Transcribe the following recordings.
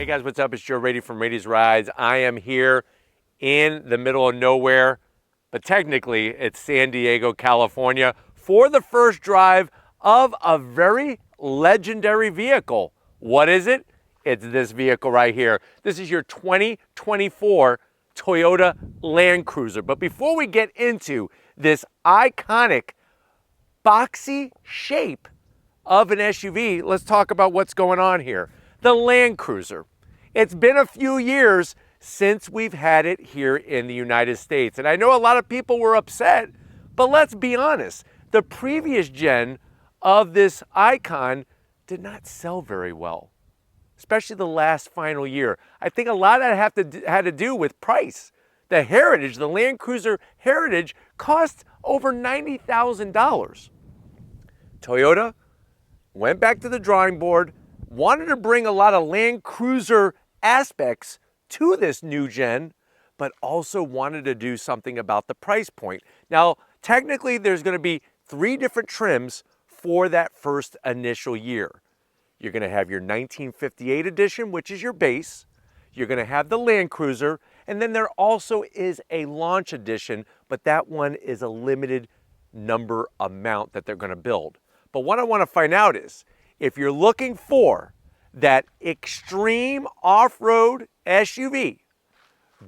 Hey guys, what's up? It's Joe Rady from Rady's Rides. I am here in the middle of nowhere, but technically it's San Diego, California, for the first drive of a very legendary vehicle. What is it? It's this vehicle right here. This is your 2024 Toyota Land Cruiser. But before we get into this iconic boxy shape of an SUV, let's talk about what's going on here. The Land Cruiser. It's been a few years since we've had it here in the United States. And I know a lot of people were upset, but let's be honest. The previous gen of this icon did not sell very well, especially the last final year. I think a lot of that had to do with price. The Heritage, the Land Cruiser Heritage, cost over $90,000. Toyota went back to the drawing board, wanted to bring a lot of Land Cruiser aspects to this new gen, but also wanted to do something about the price point. Now, technically, there's going to be 3 different trims for that first initial year. You're going to have your 1958 edition, which is your base. You're going to have the Land Cruiser, and then there also is a launch edition, but that one is a limited number amount that they're going to build. But what I want to find out is, if you're looking for that extreme off-road SUV,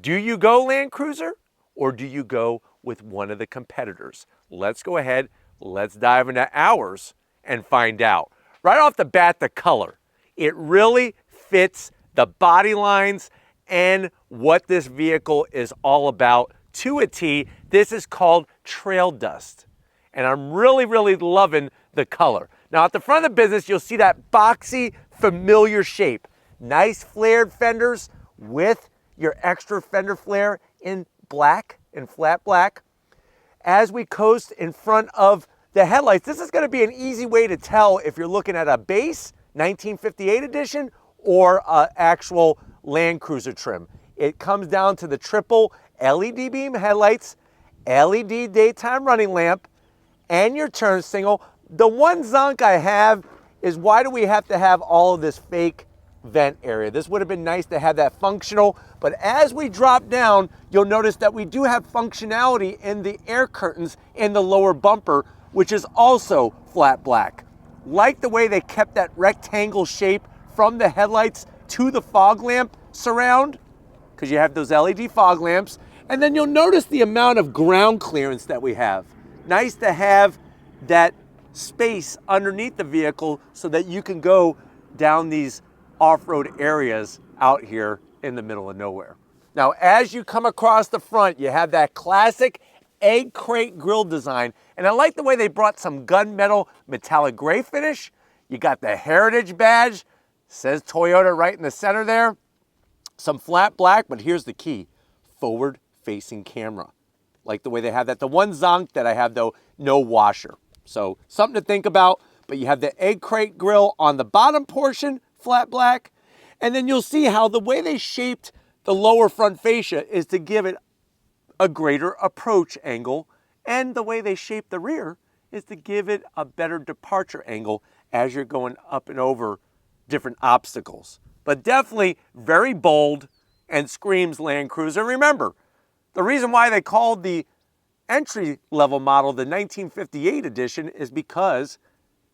do you go Land Cruiser or do you go with one of the competitors? Let's go ahead, let's dive into ours and find out. Right off the bat, the color. It really fits the body lines and what this vehicle is all about to a T. This is called Trail Dust, and I'm really loving the color. Now at the front of the business, you'll see that boxy, familiar shape. Nice flared fenders with your extra fender flare in black, in flat black. As we coast in front of the headlights, this is going to be an easy way to tell if you're looking at a base 1958 edition or an actual Land Cruiser trim. It comes down to the triple LED beam headlights, LED daytime running lamp, and your turn signal. The one zonk I have is, why do we have to have all of this fake vent area? This would have been nice to have that functional, but as we drop down, you'll notice that we do have functionality in the air curtains in the lower bumper, which is also flat black. Like the way they kept that rectangle shape from the headlights to the fog lamp surround, because you have those LED fog lamps. And then you'll notice the amount of ground clearance that we have. Nice to have that space underneath the vehicle so that you can go down these off-road areas out here in the middle of nowhere. Now, as you come across the front, you have that classic egg crate grille design. And I like the way they brought some gunmetal metallic gray finish. You got the Heritage badge, says Toyota right in the center there. Some flat black, but here's the key: forward-facing camera. Like the way they have that. The one zonk that I have, though, no washer. So something to think about. But you have the egg crate grille on the bottom portion, flat black. And then you'll see how the way they shaped the lower front fascia is to give it a greater approach angle. And the way they shape the rear is to give it a better departure angle as you're going up and over different obstacles. But definitely very bold and screams Land Cruiser. Remember, the reason why they called the entry-level model the 1958 edition is because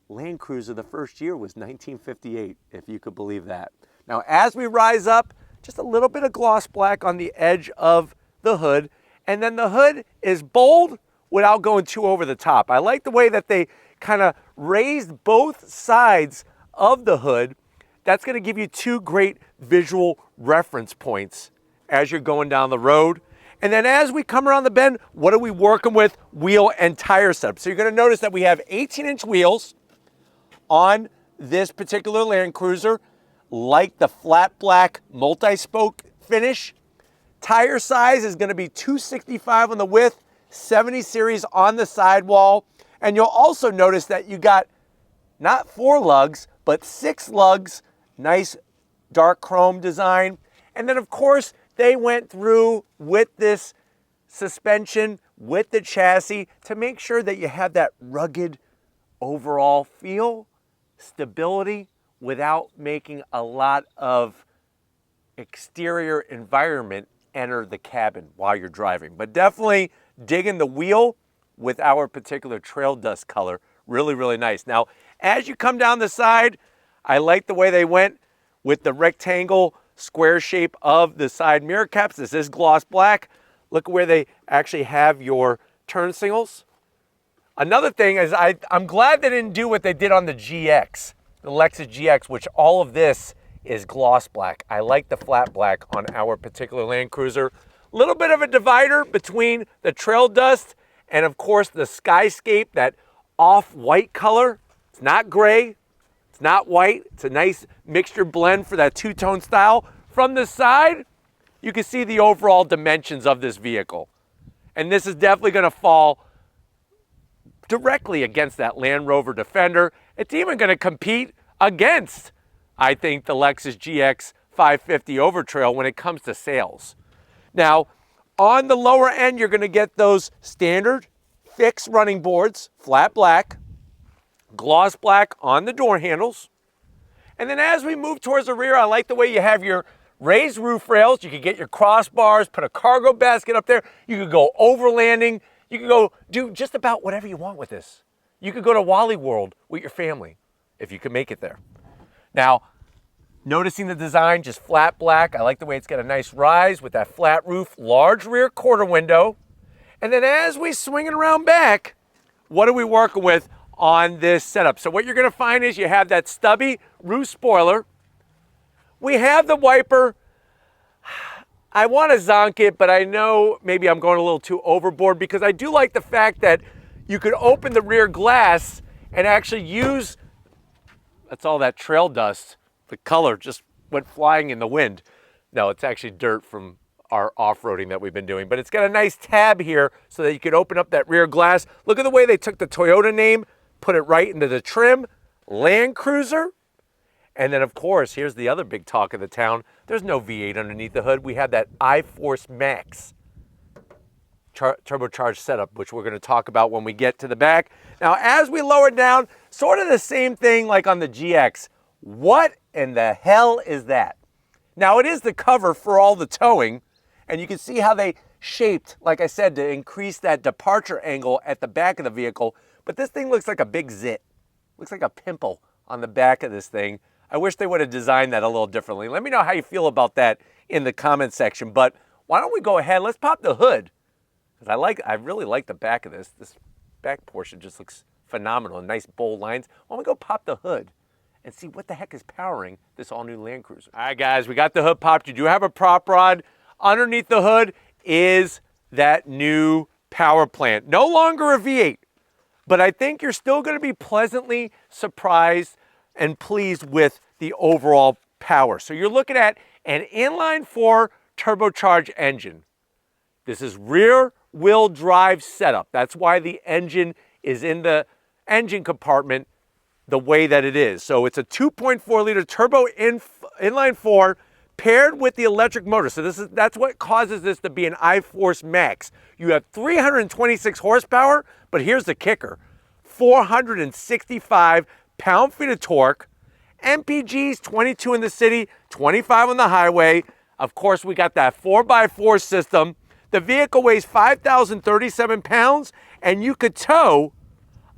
Land Cruiser, the first year, was 1958, if you could believe that. Now, as we rise up, just a little bit of gloss black on the edge of the hood, and then the hood is bold without going too over the top. I like the way that they kind of raised both sides of the hood. That's going to give you 2 great visual reference points as you're going down the road. And then as we come around the bend, what are we working with? Wheel and tire setup. So you're going to notice that we have 18-inch wheels on this particular Land Cruiser, like the flat black multi-spoke finish. Tire size is going to be 265 on the width, 70 series on the sidewall. And you'll also notice that you got not 4 lugs, but 6 lugs, nice dark chrome design. And then of course, they went through with this suspension, with the chassis, to make sure that you have that rugged overall feel, stability, without making a lot of exterior environment enter the cabin while you're driving. But definitely digging the wheel with our particular trail dust color. Really, really nice. Now, as you come down the side, I like the way they went with the rectangle square shape of the side mirror caps. This is gloss black. Look where they actually have your turn signals. Another thing is I'm glad they didn't do what they did on the GX, the Lexus GX, which all of this is gloss black. I like the flat black on our particular Land Cruiser. A little bit of a divider between the trail dust and of course the Skyscape, that off-white color. It's not gray, it's not white. It's a nice mixture blend for that two-tone style. From the side, you can see the overall dimensions of this vehicle. And this is definitely gonna fall directly against that Land Rover Defender. It's even gonna compete against, I think, the Lexus GX 550 Overtrail when it comes to sales. Now, on the lower end, you're gonna get those standard fixed running boards, flat black, gloss black on the door handles. And then as we move towards the rear, I like the way you have your raised roof rails. You can get your crossbars, put a cargo basket up there. You could go overlanding. You could go do just about whatever you want with this. You could go to Wally World with your family if you can make it there. Now, noticing the design, just flat black. I like the way it's got a nice rise with that flat roof, large rear quarter window. And then as we swing it around back, what are we working with on this setup? So what you're gonna find is you have that stubby roof spoiler. We have the wiper. I wanna zonk it, but I know maybe I'm going a little too overboard because I do like the fact that you could open the rear glass and actually use, that's all that trail dust. The color just went flying in the wind. No, it's actually dirt from our off-roading that we've been doing, but it's got a nice tab here so that you could open up that rear glass. Look at the way they took the Toyota name, put it right into the trim, Land Cruiser. And then of course, here's the other big talk of the town. There's no V8 underneath the hood. We have that iForce Max turbocharged setup, which we're gonna talk about when we get to the back. Now, as we lower down, sort of the same thing like on the GX. What in the hell is that? Now, it is the cover for all the towing, and you can see how they shaped, like I said, to increase that departure angle at the back of the vehicle. But this thing looks like a big zit. Looks like a pimple on the back of this thing. I wish they would have designed that a little differently. Let me know how you feel about that in the comment section. But why don't we go ahead, let's pop the hood. Because I really like the back of this. This back portion just looks phenomenal. Nice bold lines. Why don't we go pop the hood and see what the heck is powering this all-new Land Cruiser. All right, guys, we got the hood popped. You do have a prop rod. Underneath the hood is that new power plant. No longer a V8, but I think you're still going to be pleasantly surprised and pleased with the overall power. So you're looking at an inline-4 turbocharged engine. This is rear-wheel drive setup. That's why the engine is in the engine compartment the way that it is. So it's a 2.4 liter turbo inline 4 paired with the electric motor. So that's what causes this to be an iForce Max. You have 326 horsepower, but here's the kicker. 465 pound-feet of torque, MPGs 22 in the city, 25 on the highway. Of course, we got that 4x4 system. The vehicle weighs 5,037 pounds, and you could tow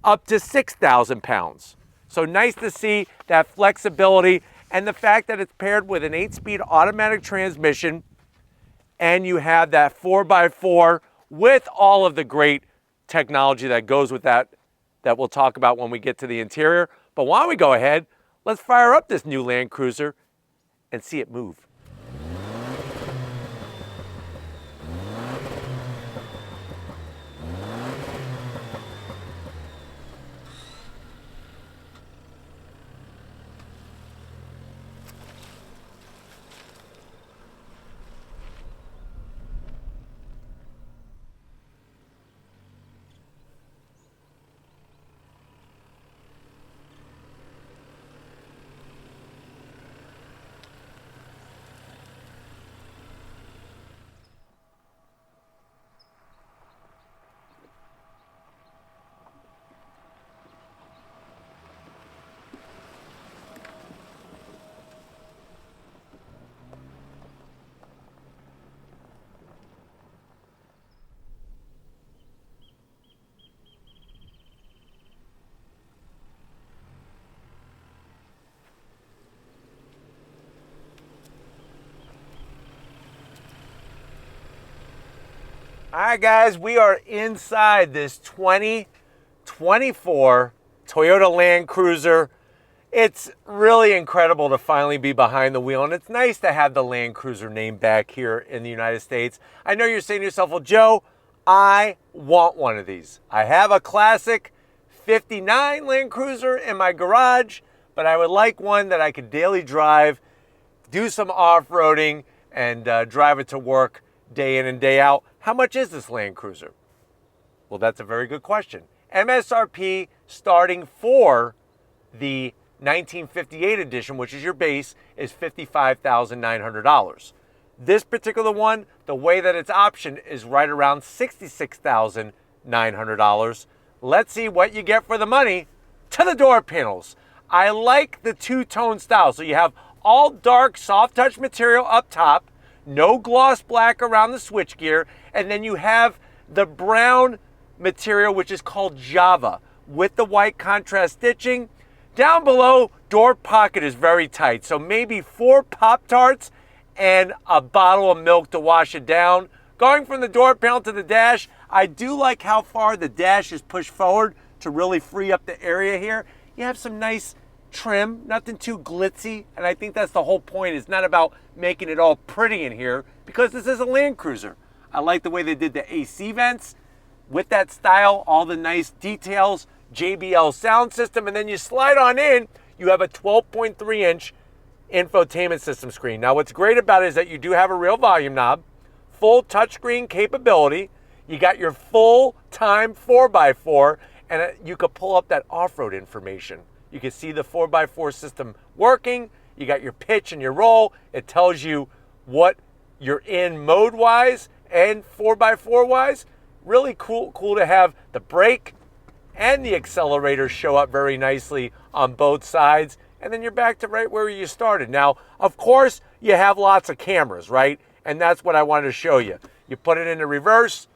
up to 6,000 pounds. So nice to see that flexibility and the fact that it's paired with an 8-speed automatic transmission, and you have that 4x4 with all of the great technology that goes with that we'll talk about when we get to the interior. But why don't we go ahead, let's fire up this new Land Cruiser and see it move. All right, guys, we are inside this 2024 Toyota Land Cruiser. It's really incredible to finally be behind the wheel, and it's nice to have the Land Cruiser name back here in the United States. I know you're saying to yourself, well, Joe, I want one of these. I have a classic 59 Land Cruiser in my garage, but I would like one that I could daily drive, do some off-roading, and drive it to work day in and day out. How much is this Land Cruiser? Well, that's a very good question. MSRP starting for the 1958 edition, which is your base, is $55,900. This particular one, the way that it's optioned is right around $66,900. Let's see what you get for the money. To the door panels. I like the two-tone style. So you have all dark, soft touch material up top, no gloss black around the switchgear, and then you have the brown material, which is called Java, with the white contrast stitching. Down below, door pocket is very tight, so maybe 4 Pop-Tarts and a bottle of milk to wash it down. Going from the door panel to the dash, I do like how far the dash is pushed forward to really free up the area here. You have some nice trim, nothing too glitzy, and I think that's the whole point. It's not about making it all pretty in here, because this is a Land Cruiser. I like the way they did the AC vents with that style, all the nice details, JBL sound system, and then you slide on in, you have a 12.3-inch infotainment system screen. Now what's great about it is that you do have a real volume knob, full touchscreen capability, you got your full-time 4x4, and you could pull up that off-road information. You can see the 4x4 system working. You got your pitch and your roll. It tells you what you're in mode-wise and 4x4-wise. Really cool to have the brake and the accelerator show up very nicely on both sides. And then you're back to right where you started. Now, of course, you have lots of cameras, right? And that's what I wanted to show you. You put it into reverse,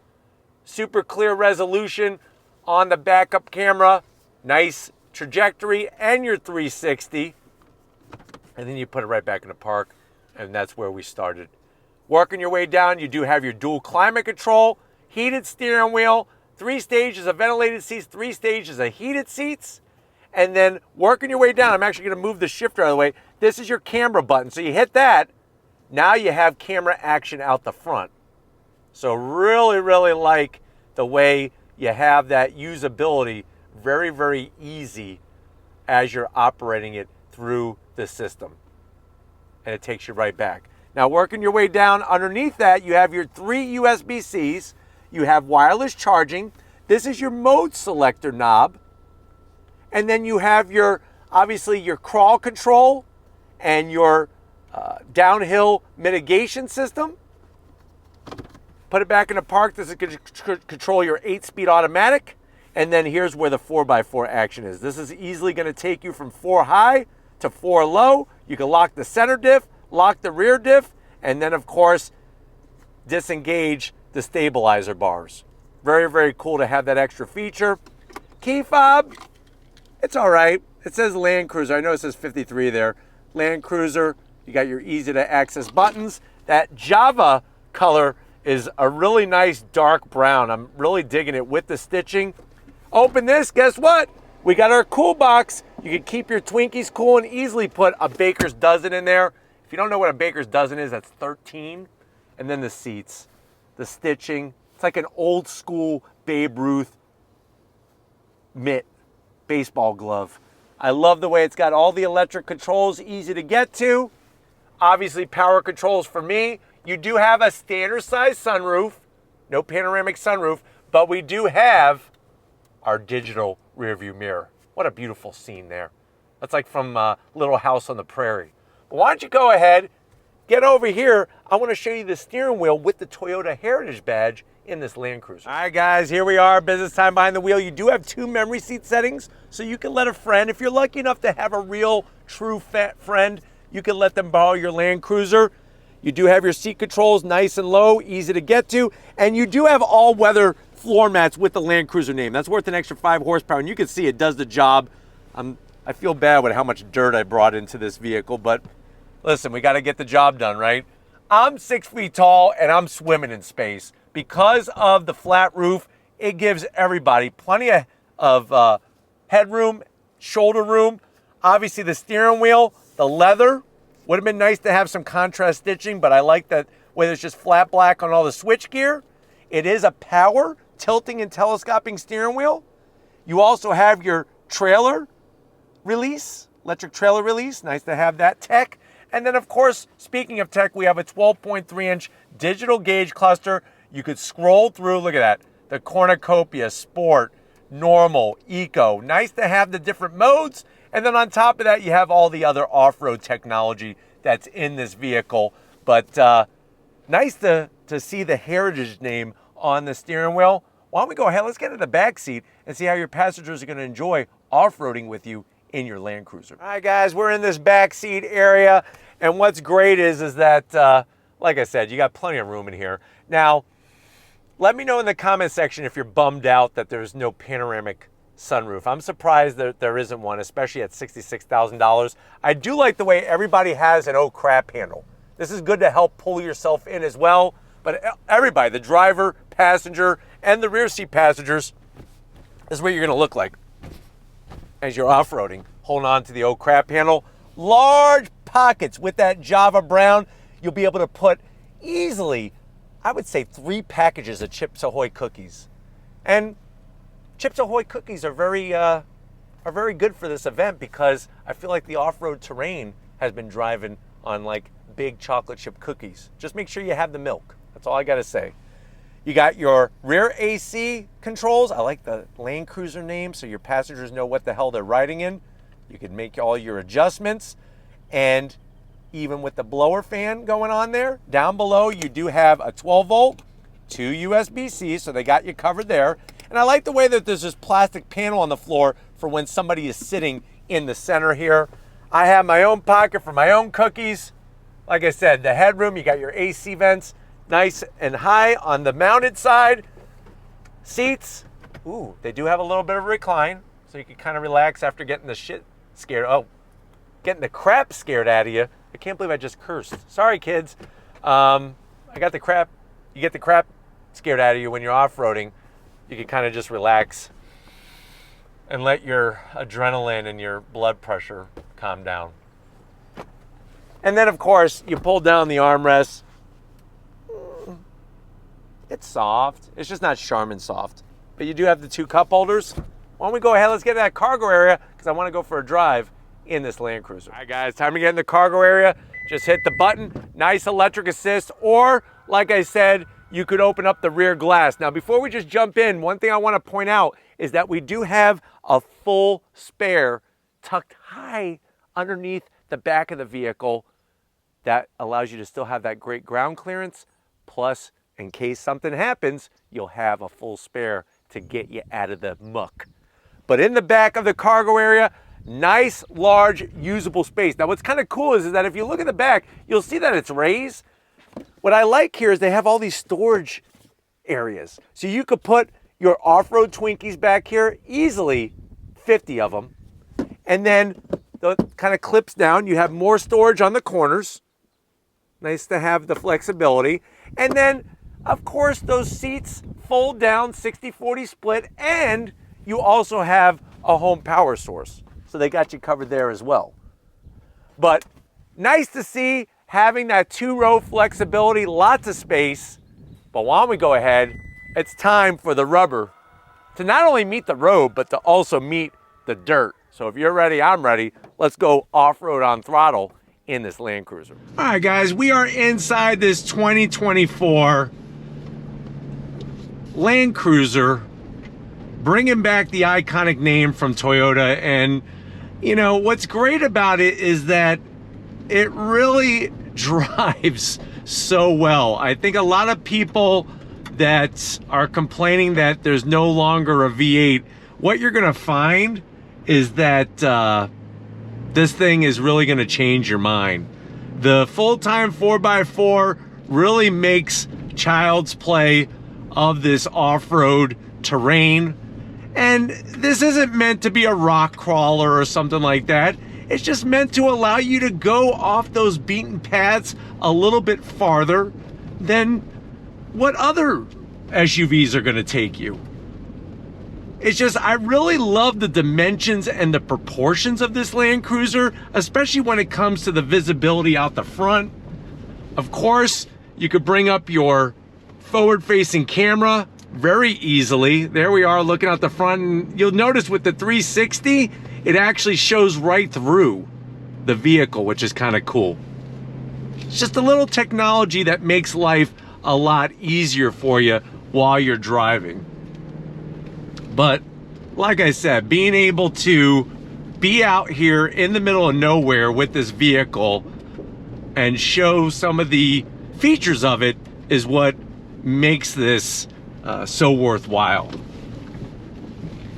super clear resolution on the backup camera, nice trajectory, and your 360, and then you put it right back in the park, and that's where we started. Working your way down, you do have your dual climate control, heated steering wheel, 3 stages of ventilated seats, 3 stages of heated seats, and then working your way down, I'm actually going to move the shifter out of the way. This is your camera button, so you hit that, now you have camera action out the front. So really like the way you have that usability, very, very easy as you're operating it through the system. And it takes you right back. Now, working your way down underneath that, you have your 3 USB-Cs. You have wireless charging. This is your mode selector knob. And then you have your, obviously, your crawl control and your downhill mitigation system. Put it back in the park. This is going to control your 8-speed automatic. And then here's where the 4x4 action is. This is easily going to take you from 4 high to 4 low. You can lock the center diff, lock the rear diff, and then, of course, disengage the stabilizer bars. Very cool to have that extra feature. Key fob, it's all right. It says Land Cruiser. I know it says 53 there. Land Cruiser, you got your easy-to-access buttons. That Java color is a really nice dark brown. I'm really digging it with the stitching. Open this, guess what? We got our cool box. You can keep your Twinkies cool and easily put a Baker's Dozen in there. If you don't know what a Baker's Dozen is, that's 13. And then the seats, the stitching. It's like an old school Babe Ruth mitt, baseball glove. I love the way it's got all the electric controls, easy to get to. Obviously power controls for me. You do have a standard size sunroof, no panoramic sunroof, but we do have our digital rear view mirror. What a beautiful scene there. That's like from Little House on the Prairie. But why don't you go ahead, get over here. I want to show you the steering wheel with the Toyota Heritage badge in this Land Cruiser. All right, guys, here we are, business time behind the wheel. You do have 2 memory seat settings, so you can let a friend, if you're lucky enough to have a real, true friend, you can let them borrow your Land Cruiser. You do have your seat controls nice and low, easy to get to, and you do have all-weather floor mats with the Land Cruiser name. That's worth an extra 5 horsepower, and you can see it does the job. I feel bad with how much dirt I brought into this vehicle, but listen, we got to get the job done, right? I'm 6 feet tall, and I'm swimming in space. Because of the flat roof, it gives everybody plenty of headroom, shoulder room. Obviously the steering wheel, the leather, would have been nice to have some contrast stitching, but I like that way there's just flat black on all the switch gear. It is a power tilting and telescoping steering wheel. You also have your trailer release, electric trailer release. Nice to have that tech. And then of course, speaking of tech, we have a 12.3-inch digital gauge cluster. You could scroll through, look at that. The cornucopia, sport, normal, eco. Nice to have the different modes. And then on top of that, you have all the other off-road technology that's in this vehicle. But nice to see the Heritage name on the steering wheel. Why don't we go ahead, let's get in the back seat and see how your passengers are gonna enjoy off-roading with you in your Land Cruiser. All right, guys, we're in this back seat area. And what's great is that, like I said, you got plenty of room in here. Now, let me know in the comment section if you're bummed out that there's no panoramic sunroof. I'm surprised that there isn't one, especially at $66,000. I do like the way everybody has an oh crap handle. This is good to help pull yourself in as well. But everybody, the driver, passenger, and the rear seat passengers, this is what you're gonna look like as you're off-roading, holding on to the oh crap handle. Large pockets with that Java brown. You'll be able to put easily, I would say, 3 packages of Chips Ahoy cookies. And Chips Ahoy cookies are very good for this event because I feel like the off-road terrain has been driving on like big chocolate chip cookies. Just make sure you have the milk. That's all I gotta say. You got your rear AC controls. I like the Land Cruiser name so your passengers know what the hell they're riding in. You can make all your adjustments. And even with the blower fan going on there, down below you do have a 12 volt, 2 USB-C, so they got you covered there. And I like the way that there's this plastic panel on the floor for when somebody is sitting in the center here. I have my own pocket for my own cookies. Like I said, the headroom, you got your AC vents nice and high on the mounted side. Seats, ooh, they do have a little bit of recline, so you can kind of relax after getting the shit scared. Oh, getting the crap scared out of you. I can't believe I just cursed. Sorry, kids. I got the crap. You get the crap scared out of you when you're off-roading. You can kind of just relax and let your adrenaline and your blood pressure calm down. And then, of course, you pull down the armrest. It's soft. It's just not Charmin soft. But you do have the 2 cup holders. Why don't we go ahead, let's get to that cargo area because I want to go for a drive in this Land Cruiser. All right, guys, time to get in the cargo area. Just hit the button, nice electric assist, or like I said, you could open up the rear glass. Now, before we just jump in, one thing I want to point out is that we do have a full spare tucked high underneath the back of the vehicle that allows you to still have that great ground clearance. Plus, in case something happens, you'll have a full spare to get you out of the muck. But in the back of the cargo area, nice, large, usable space. Now, what's kind of cool is that if you look at the back, you'll see that it's raised. What I like here is they have all these storage areas. So you could put your off-road Twinkies back here, easily 50 of them. And then the kind of clips down. You have more storage on the corners. Nice to have the flexibility. And then, of course, those seats fold down 60-40 split, and you also have a home power source. So they got you covered there as well. But nice to see having that 2-row flexibility, lots of space. But why don't we go ahead? It's time for the rubber to not only meet the road, but to also meet the dirt. So if you're ready, I'm ready. Let's go off-road on throttle in this Land Cruiser. All right, guys, we are inside this 2024 Land Cruiser, bringing back the iconic name from Toyota. And you know, what's great about it is that it really drives so well. I think a lot of people that are complaining that there's no longer a V8, what you're gonna find is that this thing is really gonna change your mind. The full-time 4x4 really makes child's play of this off-road terrain. And this isn't meant to be a rock crawler or something like that. It's just meant to allow you to go off those beaten paths a little bit farther than what other SUVs are gonna take you. It's just, I really love the dimensions and the proportions of this Land Cruiser, especially when it comes to the visibility out the front. Of course, you could bring up your forward-facing camera very easily. There we are looking out the front, and you'll notice with the 360, it actually shows right through the vehicle, which is kind of cool. It's just a little technology that makes life a lot easier for you while you're driving. But like I said, being able to be out here in the middle of nowhere with this vehicle and show some of the features of it is what makes this so worthwhile.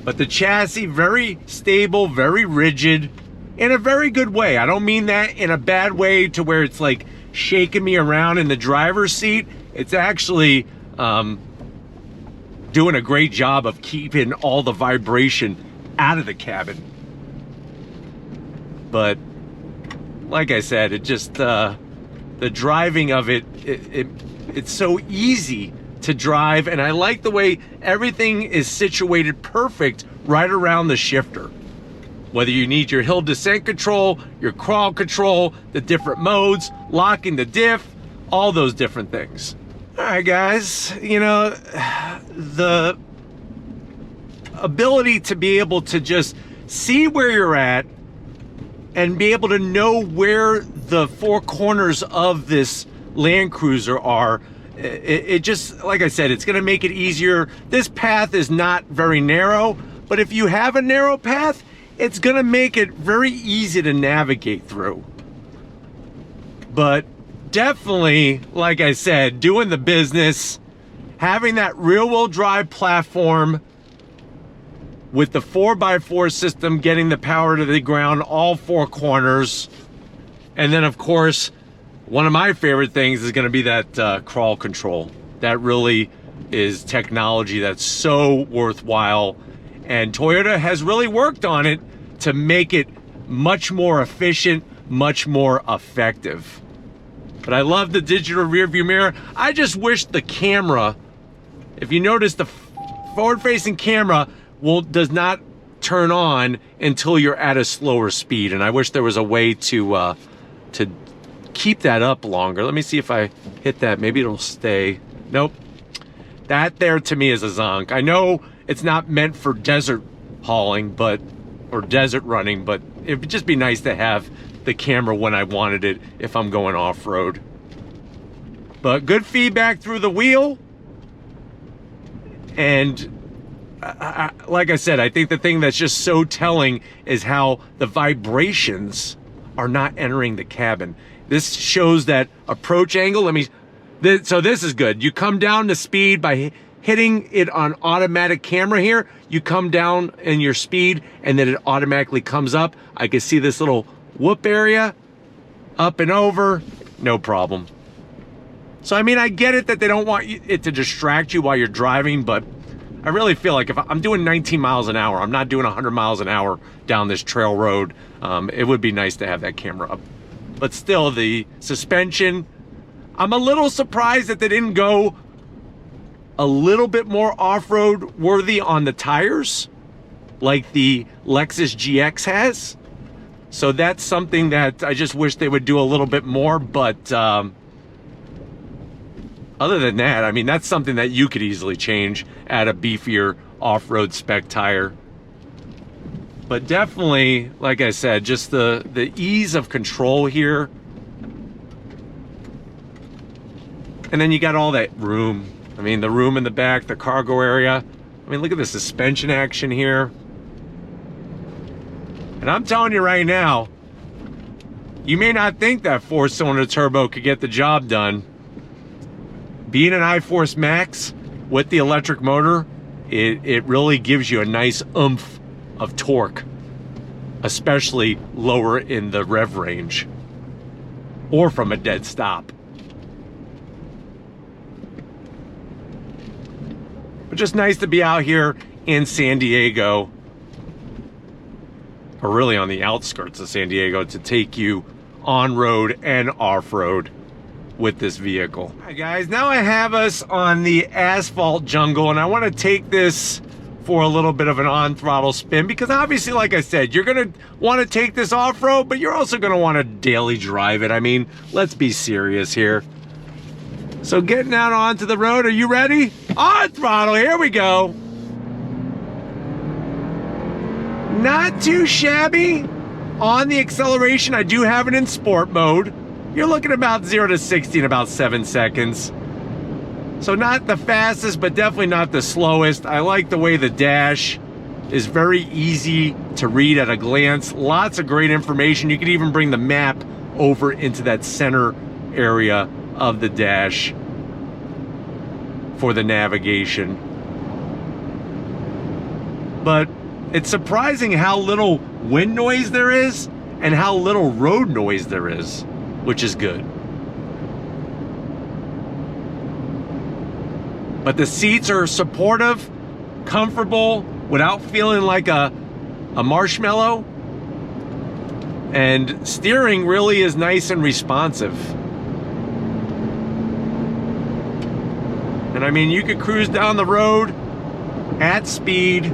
But the chassis, very stable, very rigid, in a very good way. I don't mean that in a bad way to where it's like shaking me around in the driver's seat. It's actually doing a great job of keeping all the vibration out of the cabin. But like I said, it just the driving of it's so easy to drive, and I like the way everything is situated perfect right around the shifter. Whether you need your hill descent control, your crawl control, the different modes, locking the diff, all those different things. All right, guys, you know, the ability to be able to just see where you're at and be able to know where the four corners of this Land Cruiser are, it just, like I said, it's gonna make it easier. This path is not very narrow, but if you have a narrow path, it's gonna make it very easy to navigate through. But definitely, like I said, doing the business, having that rear-wheel drive platform with the 4x4 system, getting the power to the ground, all four corners. And then, of course, one of my favorite things is gonna be that crawl control. That really is technology that's so worthwhile. And Toyota has really worked on it to make it much more efficient, much more effective. But I love the digital rear view mirror. I just wish the camera, if you notice, the forward-facing camera does not turn on until you're at a slower speed. And I wish there was a way to keep that up longer. Let me see if I hit that. Maybe it'll stay. Nope. That there to me is a zonk. I know it's not meant for desert hauling, or desert running, but it would just be nice to have the camera when I wanted it if I'm going off-road. But good feedback through the wheel. And like I said, I think the thing that's just so telling is how the vibrations are not entering the cabin. This shows that approach angle. So this is good. You come down to speed by hitting it on automatic camera here. You come down in your speed and then it automatically comes up. I can see this little whoop area, up and over, no problem. So I mean, I get it that they don't want it to distract you while you're driving, but I really feel like if I'm doing 19 miles an hour, I'm not doing 100 miles an hour down this trail road, it would be nice to have that camera up. But still, the suspension, I'm a little surprised that they didn't go a little bit more off-road worthy on the tires like the Lexus GX has. So that's something that I just wish they would do a little bit more. But other than that, I mean, that's something that you could easily change, add a beefier off-road spec tire. But definitely, like I said, just the ease of control here. And then you got all that room. I mean, the room in the back, the cargo area. I mean, look at the suspension action here. And I'm telling you right now, you may not think that 4-cylinder turbo could get the job done. Being an iForce Max with the electric motor, it really gives you a nice oomph of torque, especially lower in the rev range or from a dead stop. But just nice to be out here in San Diego, or really on the outskirts of San Diego, to take you on-road and off-road. with this vehicle. All right, guys, now I have us on the asphalt jungle, and I want to take this for a little bit of an on-throttle spin, because obviously, like I said, you're gonna want to take this off-road, but you're also gonna want to daily drive it. I mean, let's be serious here. So getting out onto the road, are you ready? On throttle, here we go. Not too shabby. On the acceleration, I do have it in sport mode. You're looking about 0 to 60 in about 7 seconds. So not the fastest, but definitely not the slowest. I like the way the dash is very easy to read at a glance. Lots of great information. You could even bring the map over into that center area of the dash for the navigation. But it's surprising how little wind noise there is and how little road noise there is, which is good. But the seats are supportive, comfortable, without feeling like a marshmallow. And steering really is nice and responsive. And I mean, you could cruise down the road at speed.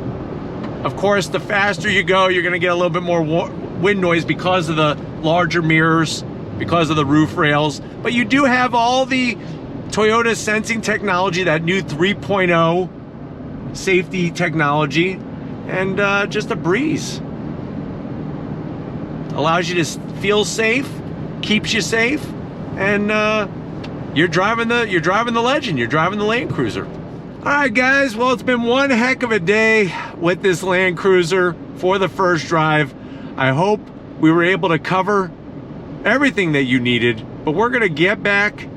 Of course, the faster you go, you're gonna get a little bit more wind noise because of the larger mirrors, because of the roof rails. But you do have all the Toyota sensing technology, that new 3.0 safety technology, and just a breeze. Allows you to feel safe, keeps you safe, and you're driving the legend, you're driving the Land Cruiser. All right, guys, well, it's been one heck of a day with this Land Cruiser for the first drive. I hope we were able to cover everything that you needed, but we're gonna get back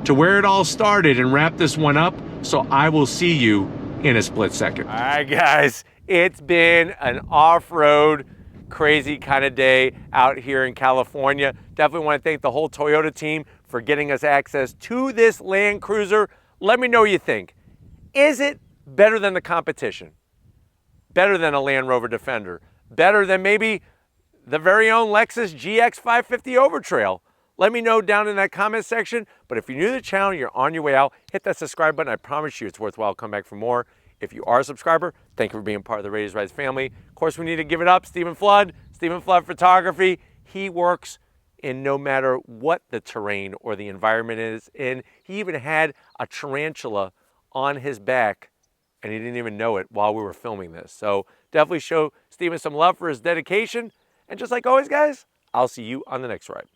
to where it all started and wrap this one up. So I will see you in a split second. All right, guys, it's been an off-road, crazy kind of day out here in California. Definitely want to thank the whole Toyota team for getting us access to this Land Cruiser. Let me know what you think. Is it better than the competition? Better than a Land Rover Defender? Better than maybe the very own Lexus GX 550 Overtrail? Let me know down in that comment section. But if you're new to the channel, you're on your way out, hit that subscribe button. I promise you it's worthwhile. Come back for more. If you are a subscriber, thank you for being part of the Raised Rides family. Of course, we need to give it up. Stephen Flood Photography. He works in no matter what the terrain or the environment is in. He even had a tarantula on his back, and he didn't even know it while we were filming this. So definitely show Stephen some love for his dedication. And just like always, guys, I'll see you on the next ride.